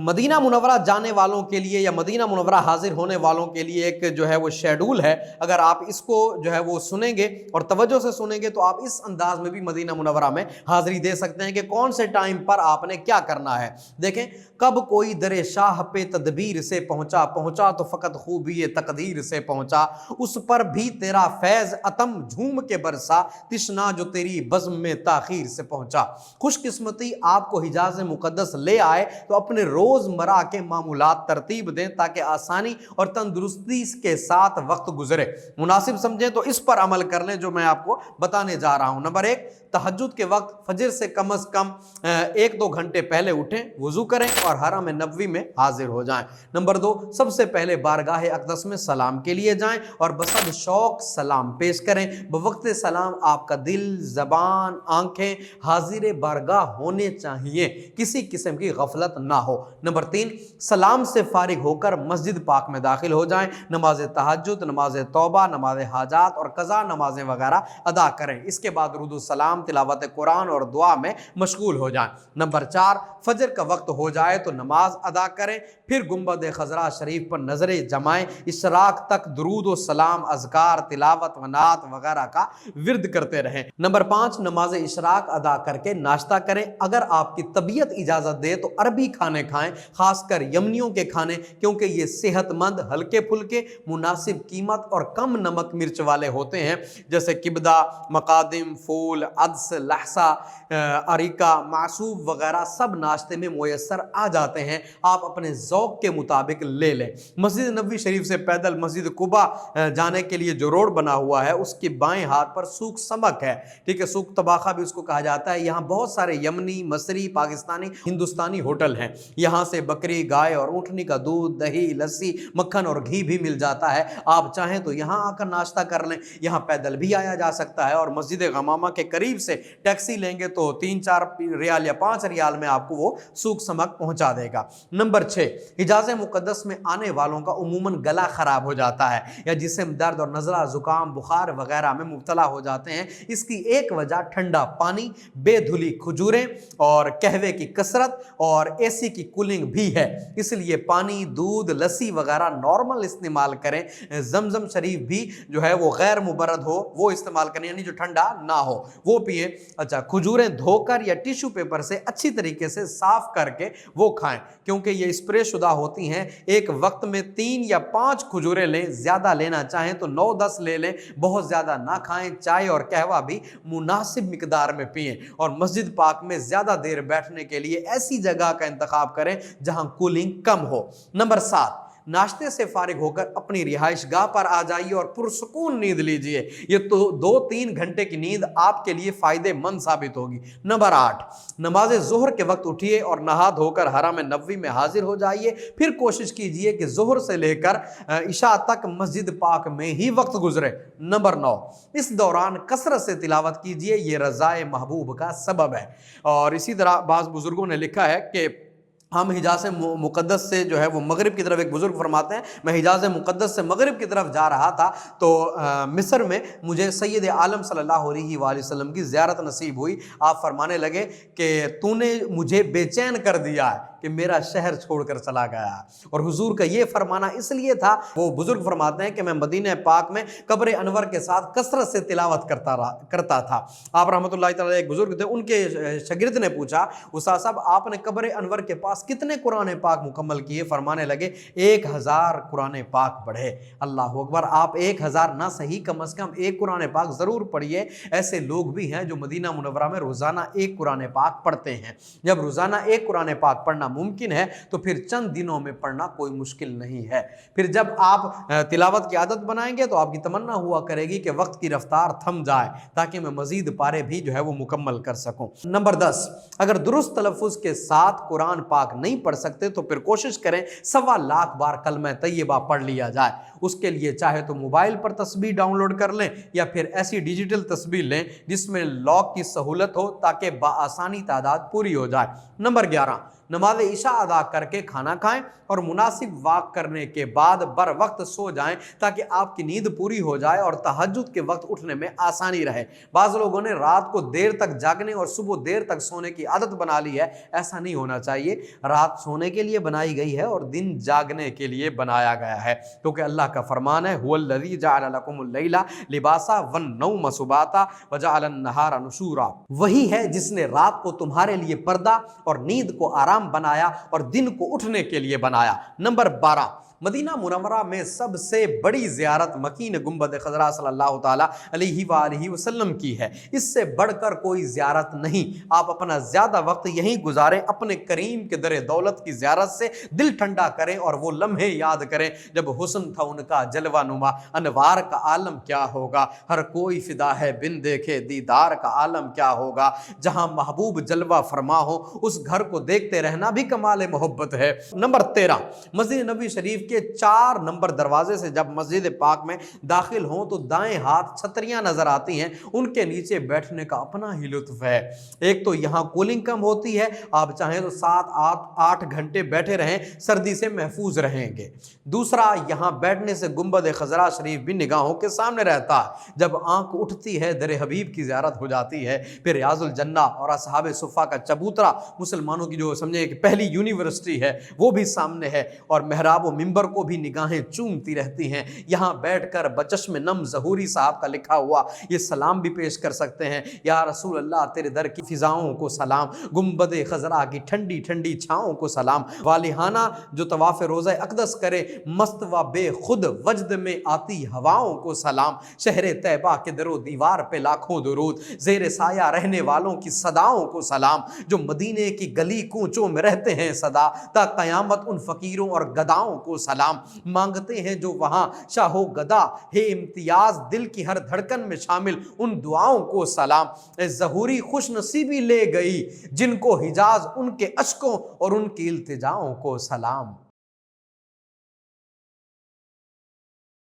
Medina Munawwara जाने वालों के लिए या मदीना मुनव्वरा हाजिर होने वालों के लिए एक जो है वो शेड्यूल है। अगर आप इसको जो है वो सुनेंगे और तवज्जो से सुनेंगे तो आप इस अंदाज में भी मदीना मुनव्वरा में हाजिरी दे सकते हैं कि कौन से टाइम पर आपने क्या करना है। देखें, कब कोई दरे शाह पे तदबीर से पहुंचा, पहुंचा तो फकत खूबी तकदीर से पहुंचा, उस पर भी तेरा फैज अतम झूम के बरसा, तिश्ना जो तेरी बज़्म में ताखीर से पहुंचा। खुशकिस्मती आपको हिजाज मुक़द्दस ले आए तो अपने रोज़मर्रा के मामूलात तरतीब दें ताकि आसानी और तंदुरुस्ती के साथ वक्त गुजरे। मुनासिब समझें तो इस पर अमल कर लें जो मैं आपको बताने जा रहा हूं। नंबर 1, तहज्जुद के वक्त फजर से कम अज़ कम 1-2 घंटे पहले उठें, वुज़ू करें और हरम नबवी में हाजिर हो जाएं। नंबर 2, सबसे पहले बारगाह अक़दस में सलाम के लिए जाएं और बसद शौक सलाम पेश करें। बवक्त सलाम आपका दिल, ज़बान, आंखें हाजिर बारगाह होने चाहिए, किसी किस्म की गफलत ना हो। नंबर 3, सलाम से फारिग होकर मस्जिद पाक में दाखिल हो जाएं, नमाज तहज्जुद, नमाज तौबा, नमाज हाजात और कज़ा नमाजें वगैरह अदा करें। इसके बाद रुदु सलाम, तिलावत कुरान और दुआ में मशगूल हो जाएं। नंबर 4, फजर का वक्त हो जाए तो नमाज अदा करें, फिर गुंबद खजरा शरीफ पर नजरें जमाएं, इशराक तक दुरूद व सलाम, अज़कार, तिलावत व नात वगैरह का विर्द करते रहें। नंबर 5, नमाज इशराक अदा करके नाश्ता करें। अगर आपकी तबीयत इजाज़त दे तो अरबी खाने खाएं, खासकर यमनियों के खाने, क्योंकि ये सेहतमंद, हल्के फुल्के, मुनासिब कीमत और कम नमक मिर्च वाले होते हैं, जैसे किबदा, मकादिम, फूल, अदस, लहसा, अरिका, मासूब वगैरह सब नाश्ते में मुयस्सर आ जाते हैं। आप अपने ज़ौक़ के मुताबिक ले लें। मस्जिद नबवी शरीफ से पैदल मस्जिद कुबा जाने के लिए जो रोड बना हुआ है उसके बाएं हाथ पर सूक समक है, ठीक है, सूक तबाखा भी उसको कहा जाता है। यहाँ बहुत सारे यमनी, मसरी, पाकिस्तानी, हिंदुस्तानी होटल हैं। यहाँ से बकरी, गाय और ऊँटनी का दूध, दही, लस्सी, मक्खन और घी भी मिल जाता है। आप चाहें तो यहाँ आकर नाश्ता कर लें। यहाँ पैदल भी आया जा सकता है और मस्जिद गमामा के करीब से टैक्सी लेंगे तो 3-4 रियाल या 5 रियाल में आपको वो सूक समक पहुंचा देगा। नंबर 6, हिजाज़ मुक़द्दस में आने वालों का उमूमन गला खराब हो जाता है या जिस्म दर्द और नज़ला, जुकाम, बुखार वगैरह में मुब्तला हो जाते हैं। इसकी एक वजह ठंडा पानी, बेधुली खजूरें और कहवे की कसरत और एसी की कूलिंग भी है। इसलिए पानी, दूध, लस्सी वगैरह नॉर्मल इस्तेमाल करें। जमजम शरीफ भी जो है वो गैर मुबर्रद हो वो इस्तेमाल करें, यानी जो ठंडा ना हो वो पिए। अच्छा, खजूरें धोकर या टिश्यू पेपर से अच्छी तरीके से साफ करके वो खाएं, क्योंकि ये स्प्रे शुदा होती हैं। एक वक्त में 3 या 5 खजूरें लें, ज़्यादा लेना चाहें तो 9-10 ले लें, बहुत ज़्यादा ना खाएं। चाय और कहवा भी मुनासिब मिकदार में पिएं और मस्जिद पाक में ज़्यादा देर बैठने के लिए ऐसी जगह का इंतखाब करें जहां कूलिंग कम हो। नंबर 7, नाश्ते से फारिग होकर अपनी रिहाइश गाह पर आ जाइए और पुरसुकून नींद लीजिए। ये तो 2-3 घंटे की नींद आपके लिए फ़ायदेमंद साबित होगी। नंबर 8, नमाज ज़ोहर के वक्त उठिए और नहा धोकर हरम नबवी में हाजिर हो जाइए। फिर कोशिश कीजिए कि ज़ोहर से लेकर इशा तक मस्जिद पाक में ही वक्त गुजरे। नंबर 9, इस दौरान कसरत से तिलावत कीजिए, ये रज़ाए महबूब का सबब है। और इसी तरह बाज़ बुज़ुर्गों ने लिखा है कि हम हिजाज़ मुक़द्दस से जो है वो मगरिब की तरफ, एक बुज़ुर्ग फरमाते हैं, मैं हिजाज़ मुक़द्दस से मगरिब की तरफ जा रहा था तो मिस्र में मुझे सैयद आलम सल्लल्लाहु अलैहि वसल्लम की ज़ियारत नसीब हुई। आप फरमाने लगे कि तूने मुझे बेचैन कर दिया है कि मेरा शहर छोड़कर चला गया। और हुजूर का ये फरमाना इसलिए था, वो बुज़ुर्ग फरमाते हैं कि मैं मदीना पाक में कब्र अनवर के साथ कसरत से तिलावत करता था। आप रहमतुल्लाहि तआला एक बुज़ुर्ग थे, उनके शागिर्द ने पूछा, उस्ताद साहब आपने कब्र अनवर के पास कितने कुरान पाक मुकम्मल किए? फरमाने लगे 1000 कुरान पाक पढ़े। अल्लाह अकबर, आप 1000 ना सही, कम से कम 1 कुरान पाक ज़रूर पढ़िए। ऐसे लोग भी हैं जो मदीना मुनव्वरा में रोज़ाना 1 कुरान पाक पढ़ते हैं। जब रोज़ाना 1 कुरान पाक पढ़ना मुमकिन है तो फिर चंद दिनों में पढ़ना कोई मुश्किल नहीं है। फिर जब आप तिलावत की आदत बनाएंगे तो आपकी तमन्ना हुआ करेगी कि वक्त की रफ्तार थम जाए ताकि मैं मज़ीद पारे भी जो है वो मुकम्मल कर सकूं। नंबर 10, अगर दुरुस्त तलफ़ुज़ के साथ कुरान पाक नहीं पढ़ सकते तो फिर कोशिश करें 1.25 लाख बार कलमा तैयबा पढ़ लिया जाए। उसके लिए चाहे तो मोबाइल पर तस्बीह डाउनलोड कर लें या फिर ऐसी डिजिटल तस्बीह लें जिसमें लॉक की सहूलत हो ताकि बआसानी तादाद पूरी हो जाए। नंबर 11, नमाज इशा अदा करके खाना खाएं और मुनासिब वक्त करने के बाद बर वक्त सो जाएं ताकि आपकी नींद पूरी हो जाए और तहज्जुद के वक्त उठने में आसानी रहे। बाज़ लोगों ने रात को देर तक जागने और सुबह देर तक सोने की आदत बना ली है। ऐसा नहीं होना चाहिए। रात सोने के लिए बनाई गई है और दिन जागने के लिए बनाया गया है, क्योंकि अल्लाह का फरमान है, हुवल्लज़ी जअल लकुमुल लैला लिबासा वन्नौम सुबाता वजअलन नहारा नुशूरा। वही है जिसने रात को तुम्हारे लिए पर्दा और नींद को आराम बनाया और दिन को उठने के लिए बनाया। नंबर 12, मदीना मुनव्वरा में सबसे बड़ी ज़ियारत मकीन गुंबद खज़रा सल्लल्लाहु ताला अलैहि वसल्लम की है। इससे बढ़कर कोई ज़ियारत नहीं। आप अपना ज़्यादा वक्त यहीं गुजारें, अपने करीम के दर दौलत की ज़ियारत से दिल ठंडा करें और वो लम्हे याद करें जब हुस्न था उनका जलवा नुमा, अनवार का आलम क्या होगा, हर कोई फिदा है बिन देखे दीदार का आलम क्या होगा। जहां महबूब जलवा फरमा हो उस घर को देखते रहना भी कमाल मोहब्बत है। नंबर 13, मस्जिद नबी शरीफ के 4 नंबर दरवाजे से जब मस्जिद पाक में दाखिल हों तो दाएं हाथ छतरियां नजर आती हैं। उनके नीचे बैठने का अपना ही लुत्फ है। एक तो यहाँ कूलिंग कम होती है, आप चाहें तो 7-8 घंटे बैठे रहें, सर्दी से महफूज रहेंगे। दूसरा, यहाँ बैठने से गुंबद खज़रा शरीफ भी निगाहों के सामने रहता है। जब आंख उठती है दर हबीब की ज़ियारत हो जाती है। फिर रियाजुल जन्ना और असहाबे सुफ़ा का चबूतरा, मुसलमानों की जो समझे एक पहली यूनिवर्सिटी है, वो भी सामने है और महराब व मिंबर को भी निगाहें चूमती रहती हैं। यहाँ बैठकर बचश्म नम ज़हूरी साहब का लिखा हुआ ये सलाम भी पेश कर सकते हैं, या रसूल अल्लाह तेरे दर की फिजाओं को सलाम, गुंबद खज़रा की ठंडी ठंडी छाओं को सलाम, वालिहाना जो तवाफ़ रोज़ा अक़दस करे मस्त व बेखुद वजद में आती हवाओं को सलाम, शहर तैबा के दरो दीवार पे लाखों दुरूद, ज़ेर साया रहने वालों की सदाओं को सलाम, जो मदीने की गली कूचों में रहते हैं सदा ता क़यामत उन फ़कीरों और गदाओं को सलाम, मांगते हैं जो वहां शाहो गदा है इम्तियाज दिल की हर धड़कन में शामिल उन दुआओं को सलाम। ज़हूरी खुश नसीबी ले गई जिनको हिजाज उनके अश्कों और उनकी इल्तिजाओं को सलाम।